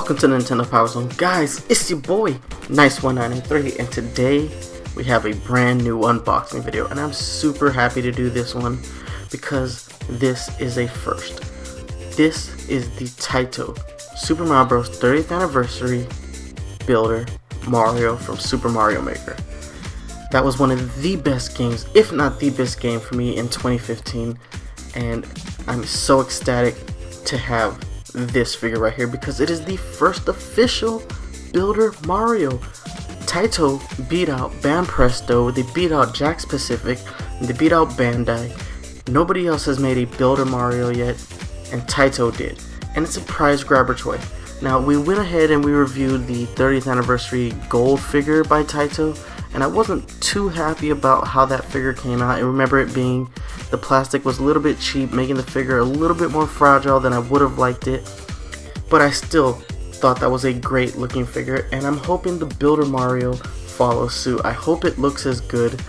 welcome to Nintendo PowerZone. Guys, it's your boy, Nice1993, and today we have a brand new unboxing video, and I'm super happy to do this one because this is a first. This is the Taito Super Mario Bros. 30th Anniversary Builder Mario from Super Mario Maker. That was one of the best games, if not the best game for me in 2015, and I'm so ecstatic to have this figure right here because it is the first official Builder Mario. Taito beat out Bam Presto, they beat out Jakks Pacific, and they beat out Bandai. Nobody else has made a Builder Mario yet, and Taito did. And it's a prize grabber toy. Now, we went ahead and we reviewed the 30th Anniversary Gold figure by Taito, and I wasn't too happy about how that figure came out. I remember it being, the plastic was a little bit cheap, making the figure a little bit more fragile than I would have liked it, but I still thought that was a great looking figure, and I'm hoping the Builder Mario follows suit. I hope it looks as good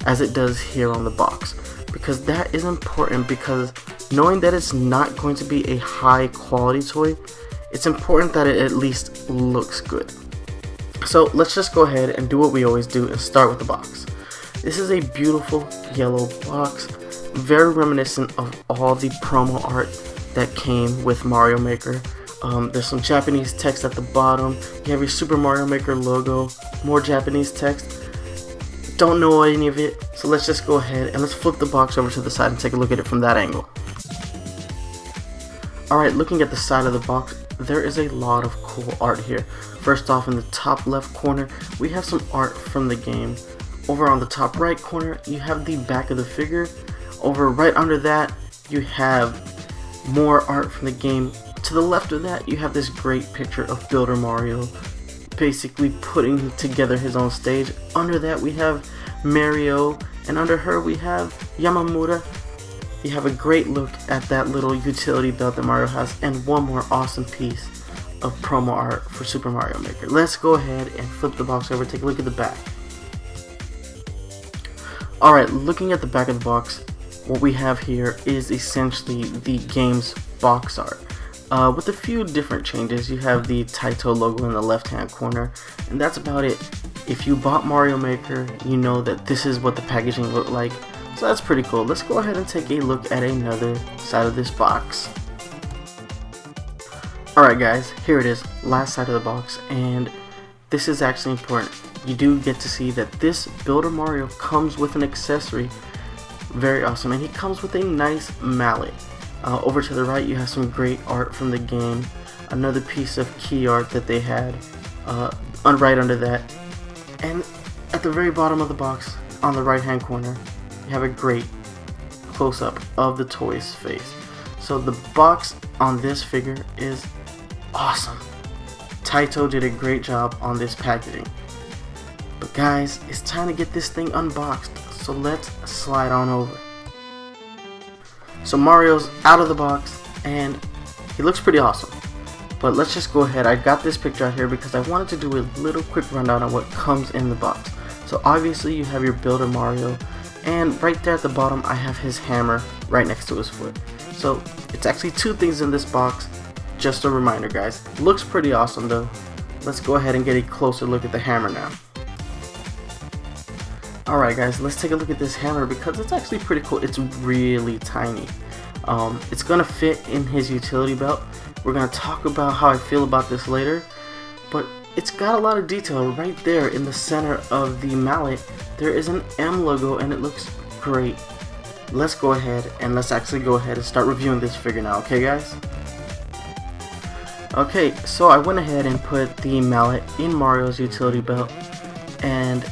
as it does here on the box, because that is important, because knowing that it's not going to be a high quality toy, it's important that it at least looks good. So let's just go ahead and do what we always do and start with the box. This is a beautiful yellow box, very reminiscent of all the promo art that came with Mario Maker. There's some Japanese text at the bottom. You have your Super Mario Maker logo, more Japanese text. Don't know any of it, so let's just go ahead and let's flip the box over to the side and take a look at it from that angle. Alright, looking at the side of the box, there is a lot of cool art here. First off, in the top left corner, we have some art from the game. Over on the top right corner, you have the back of the figure. Over right under that, you have more art from the game. To the left of that, you have this great picture of Builder Mario basically putting together his own stage. Under that, we have Mario, and under her we have Yamamura. You have a great look at that little utility belt that Mario has, and one more awesome piece of promo art for Super Mario Maker. Let's go ahead and flip the box over, take a look at the back. Alright, looking at the back of the box, what we have here is essentially the game's box art. With a few different changes. You have the Taito logo in the left hand corner, and that's about it. If you bought Mario Maker, you know that this is what the packaging looked like. So that's pretty cool. Let's go ahead and take a look at another side of this box. Alright guys, here it is, last side of the box, and this is actually important. You do get to see that this Builder Mario comes with an accessory. Very awesome, and he comes with a nice mallet. Over to the right, you have some great art from the game. Another piece of key art that they had right under that. And at the very bottom of the box, on the right hand corner, you have a great close-up of the toy's face. So the box on this figure is awesome. Taito did a great job on this packaging. But guys, it's time to get this thing unboxed, so let's slide on over. So Mario's out of the box, and he looks pretty awesome. But let's just go ahead. I got this picture out here because I wanted to do a little quick rundown on what comes in the box. So obviously you have your Builder Mario, and right there at the bottom I have his hammer right next to his foot. So it's actually two things in this box, just a reminder guys. Looks pretty awesome though. Let's go ahead and get a closer look at the hammer now. Alright guys, let's take a look at this hammer because it's actually pretty cool. It's really tiny. It's gonna fit in his utility belt. We're gonna talk about how I feel about this later, but it's got a lot of detail right there in the center of the mallet. There is an M logo and it looks great. Let's go ahead and let's actually go ahead and start reviewing this figure now, okay guys? Okay, so I went ahead and put the mallet in Mario's utility belt, and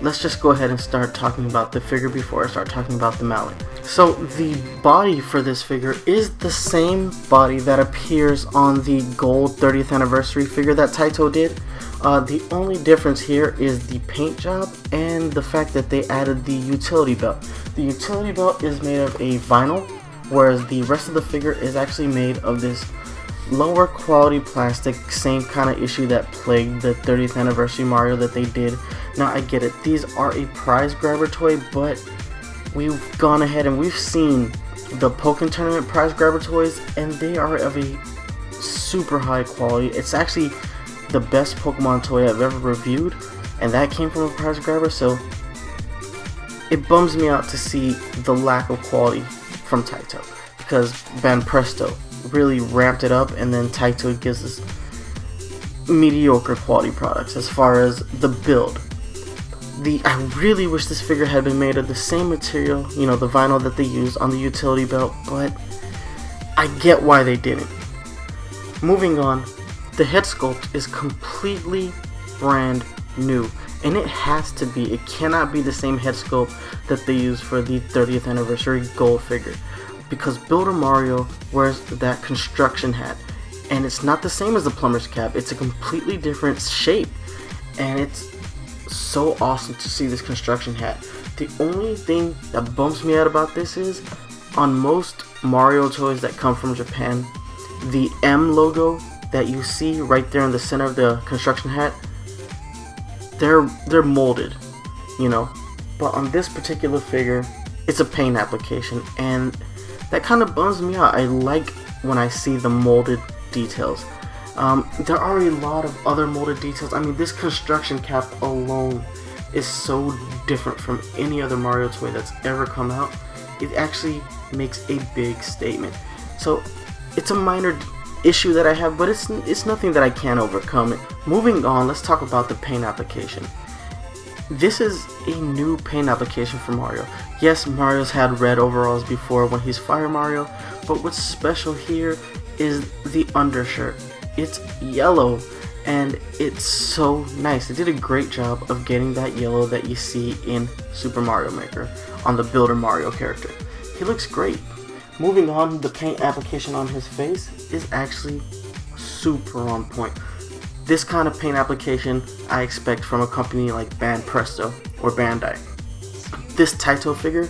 let's just go ahead and start talking about the figure before I start talking about the mallet. So the body for this figure is the same body that appears on the gold 30th anniversary figure that Taito did. The only difference here is the paint job and the fact that they added the utility belt. The utility belt is made of a vinyl, whereas the rest of the figure is actually made of this lower quality plastic, same kind of issue that plagued the 30th anniversary Mario that they did. Now I get it, these are a prize grabber toy, but we've gone ahead and we've seen the Pokken Tournament prize grabber toys, and they are of a super high quality. It's actually the best Pokemon toy I've ever reviewed, and that came from a prize grabber, so it bums me out to see the lack of quality from Taito, because Banpresto really ramped it up, and then Taito gives us mediocre quality products as far as the build. I really wish this figure had been made of the same material, you know, the vinyl that they used on the utility belt, but I get why they didn't. Moving on, the head sculpt is completely brand new, and it has to be. It cannot be the same head sculpt that they used for the 30th anniversary gold figure, because Builder Mario wears that construction hat, and it's not the same as the plumber's cap. It's a completely different shape, and it's so awesome to see this construction hat. The only thing that bumps me out about this is, on most Mario toys that come from Japan, the M logo that you see right there in the center of the construction hat, they're molded, you know. But on this particular figure, it's a paint application, and that kind of bums me out. I like when I see the molded details. There are a lot of other molded details. I mean, this construction cap alone is so different from any other Mario toy that's ever come out. It actually makes a big statement. So it's a minor issue that I have, but it's nothing that I can't overcome. Moving on, let's talk about the paint application. This is a new paint application for Mario. Yes, Mario's had red overalls before when he's Fire Mario, but what's special here is the undershirt. It's yellow, and it's so nice. They did a great job of getting that yellow that you see in Super Mario Maker on the Builder Mario character. He looks great. Moving on, the paint application on his face is actually super on point. This kind of paint application I expect from a company like Banpresto or Bandai. This Taito figure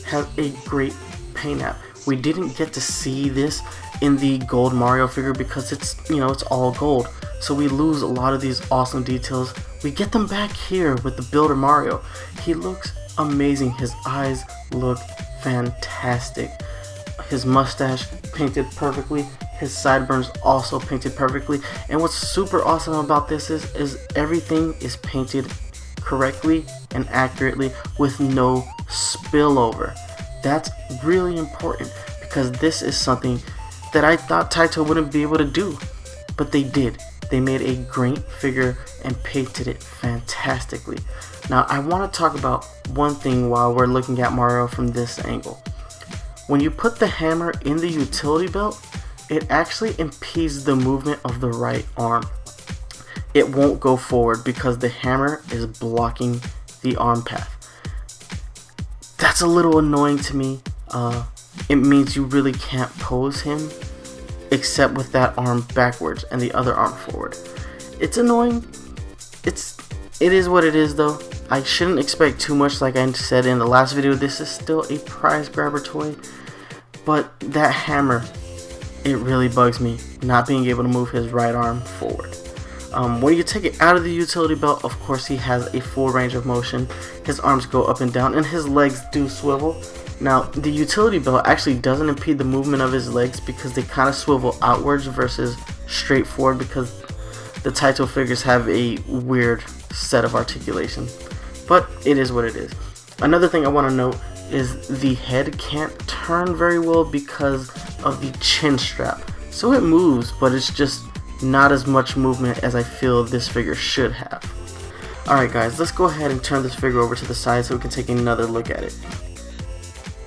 has a great paint app. We didn't get to see this in the gold Mario figure because it's, you know, it's all gold, so we lose a lot of these awesome details. We get them back here with the Builder Mario. He looks amazing. His eyes look fantastic. His mustache painted perfectly. His sideburns also painted perfectly. And what's super awesome about this is everything is painted correctly and accurately with no spillover. That's really important, because this is something that I thought Taito wouldn't be able to do, but they did. They made a great figure and painted it fantastically. Now I want to talk about one thing while we're looking at Mario from this angle. When you put the hammer in the utility belt, it actually impedes the movement of the right arm. It won't go forward because the hammer is blocking the arm path. That's a little annoying to me. It means you really can't pose him except with that arm backwards and the other arm forward. It's annoying. It is what it is though. I shouldn't expect too much. Like I said in the last video, this is still a prize grabber toy, but that hammer, it really bugs me not being able to move his right arm forward. When you take it out of the utility belt, of course he has a full range of motion. His arms go up and down and his legs do swivel. Now the utility belt actually doesn't impede the movement of his legs because they kind of swivel outwards versus straight forward, because the Taito figures have a weird set of articulation. But it is what it is. Another thing I want to note is the head can't turn very well because of the chin strap. So it moves, but it's just not as much movement as I feel this figure should have. Alright guys, let's go ahead and turn this figure over to the side so we can take another look at it.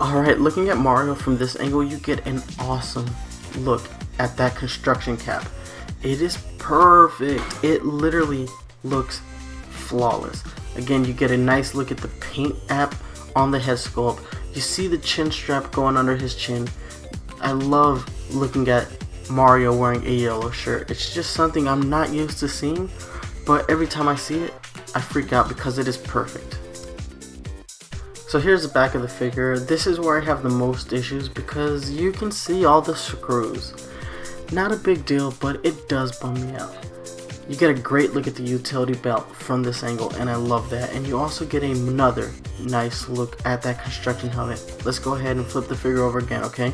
Alright, looking at Mario from this angle, you get an awesome look at that construction cap. It is perfect. It literally looks flawless. Again, you get a nice look at the paint app on the head sculpt. You see the chin strap going under his chin. I love looking at Mario wearing a yellow shirt. It's just something I'm not used to seeing, but every time I see it, I freak out because it is perfect. So here's the back of the figure. This is where I have the most issues because you can see all the screws. Not a big deal, but it does bum me out. You get a great look at the utility belt from this angle, and I love that. And you also get another nice look at that construction helmet. Let's go ahead and flip the figure over again, okay?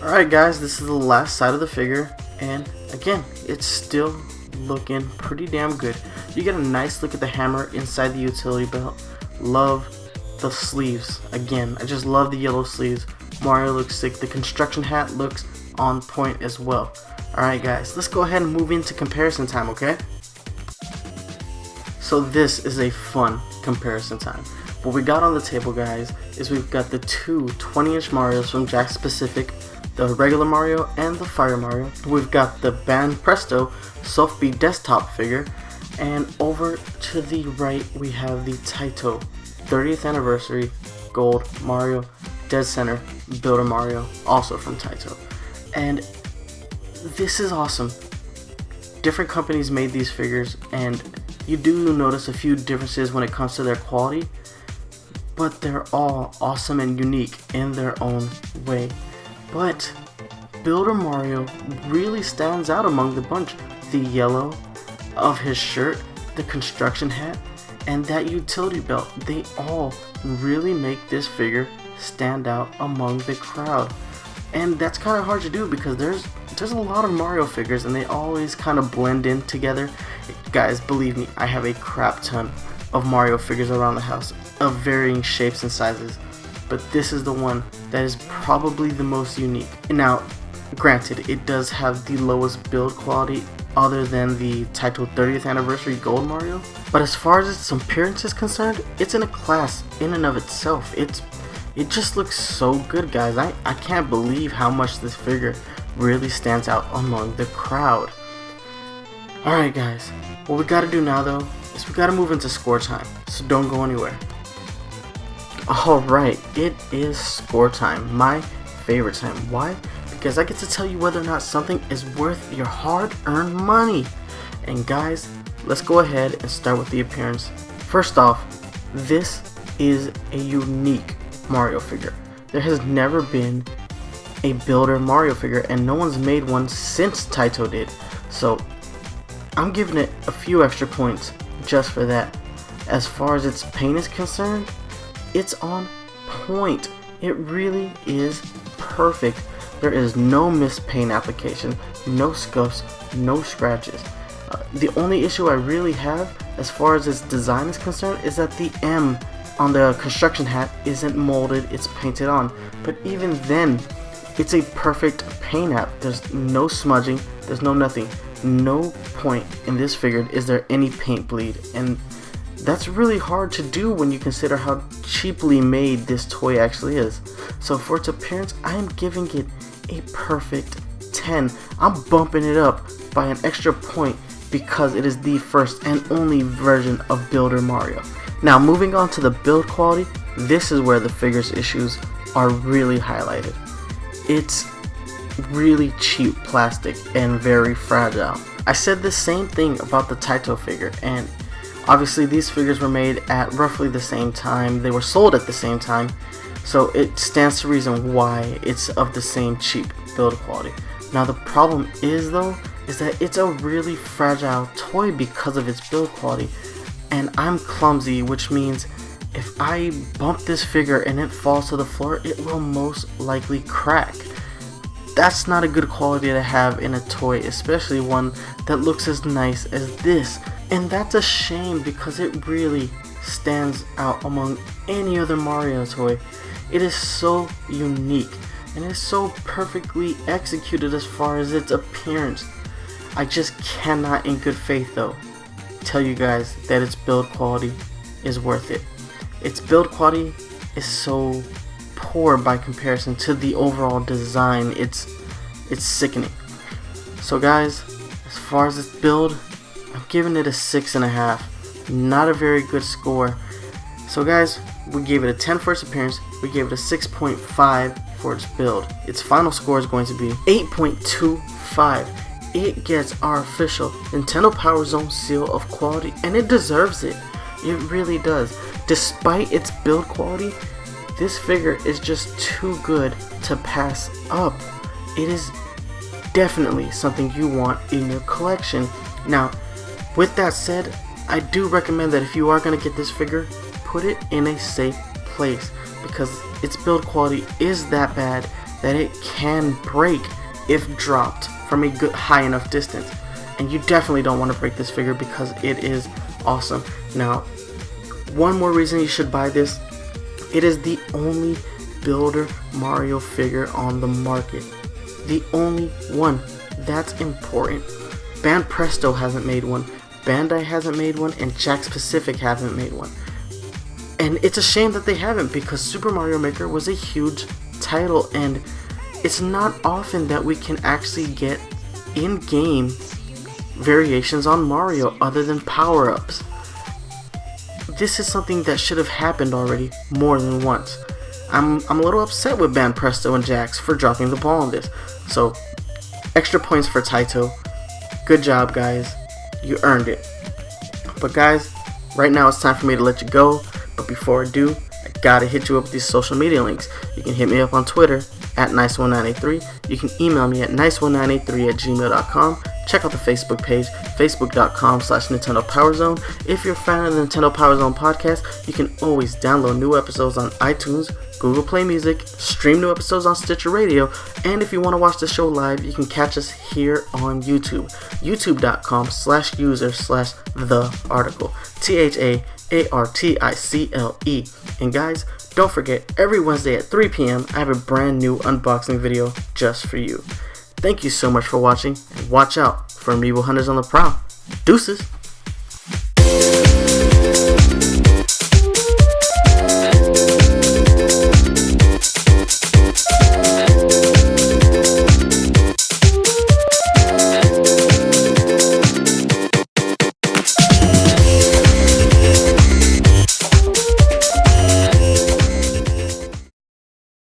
Alright guys, this is the last side of the figure, and again, it's still looking pretty damn good. You get a nice look at the hammer inside the utility belt. Love the sleeves. Again, I just love the yellow sleeves. Mario looks sick. The construction hat looks on point as well. Alright guys, let's go ahead and move into comparison time, okay? So this is a fun comparison time. What we got on the table, guys, is we've got the two 20-inch Marios from Jakks Pacific, the regular Mario and the Fire Mario. We've got the Band Presto Soft-B desktop figure, and over to the right we have the Taito 30th anniversary gold Mario Dead Center Builder Mario, also from Taito. And this is awesome. Different companies made these figures, and you do notice a few differences when it comes to their quality, but they're all awesome and unique in their own way. But Builder Mario really stands out among the bunch. The yellow of his shirt, the construction hat, and that utility belt, they all really make this figure stand out among the crowd. And that's kind of hard to do because there's a lot of Mario figures and they always kind of blend in together. Guys, believe me, I have a crap ton of Mario figures around the house of varying shapes and sizes, but this is the one that is probably the most unique. Now, granted, it does have the lowest build quality other than the Taito 30th anniversary gold Mario, but as far as its appearance is concerned, it's in a class in and of itself. It just looks so good, guys. I can't believe how much this figure really stands out among the crowd. Alright guys, what we gotta do now though is we gotta move into score time, so don't go anywhere. Alright, it is score time, my favorite time. Why? Because I get to tell you whether or not something is worth your hard-earned money. And guys, let's go ahead and start with the appearance. First off, this is a unique Mario figure. There has never been a builder Mario figure, and no one's made one since Taito did. So I'm giving it a few extra points just for that. As far as its paint is concerned, it's on point. It really is perfect. There is no missed paint application, no scuffs, no scratches. The only issue I really have as far as its design is concerned is that the M on the construction hat isn't molded, it's painted on. But even then, it's a perfect paint app. There's no smudging, there's no nothing. No point in this figure is there any paint bleed, and that's really hard to do when you consider how cheaply made this toy actually is. So for its appearance, I am giving it a perfect 10. I'm bumping it up by an extra point because it is the first and only version of Builder Mario. Now moving on to the build quality, this is where the figure's issues are really highlighted. It's really cheap plastic and very fragile. I said the same thing about the Taito figure, and obviously these figures were made at roughly the same time, they were sold at the same time, so it stands to reason why it's of the same cheap build quality. Now the problem is though, is that it's a really fragile toy because of its build quality, and I'm clumsy, which means if I bump this figure and it falls to the floor, it will most likely crack. That's not a good quality to have in a toy, especially one that looks as nice as this. And that's a shame because it really stands out among any other Mario toy. It is so unique and it's so perfectly executed as far as its appearance. I just cannot in good faith though tell you guys that its build quality is worth it. Its build quality is so poor by comparison to the overall design. It's sickening. So guys, as far as its build, I'm giving it a 6.5. Not a very good score. So guys, we gave it a 10 for its appearance, we gave it a 6.5 for its build. Its final score is going to be 8.25. It gets our official Nintendo PowerZone seal of quality, and it deserves it. It really does. Despite its build quality, this figure is just too good to pass up. It is definitely something you want in your collection. Now, with that said, I do recommend that if you are going to get this figure, put it in a safe place because its build quality is that bad that it can break if dropped from a good high enough distance. And you definitely don't want to break this figure because it is awesome. Now, one more reason you should buy this: it is the only Builder Mario figure on the market. The only one. That's important. Band Presto hasn't made one, Bandai hasn't made one, and Jakks Pacific haven't made one. And it's a shame that they haven't, because Super Mario Maker was a huge title, and it's not often that we can actually get in-game variations on Mario other than power-ups. This is something that should have happened already more than once. I'm a little upset with Band Presto and Jakks for dropping the ball on this. So, extra points for Taito. Good job, guys. You earned it. But guys, right now it's time for me to let you go. But before I do, I gotta hit you up with these social media links. You can hit me up on Twitter at nice1983. You can email me at nice1983@gmail.com. Check out the Facebook page, facebook.com/Nintendo PowerZone. If you're a fan of the Nintendo PowerZone podcast, you can always download new episodes on iTunes, Google Play Music, stream new episodes on Stitcher Radio, and if you want to watch the show live, you can catch us here on YouTube, youtube.com/user/thearticle, THAARTICLE. And guys, don't forget, every Wednesday at 3 p.m. I have a brand new unboxing video just for you. Thank you so much for watching, and watch out for amiibo hunters on the prowl. Deuces!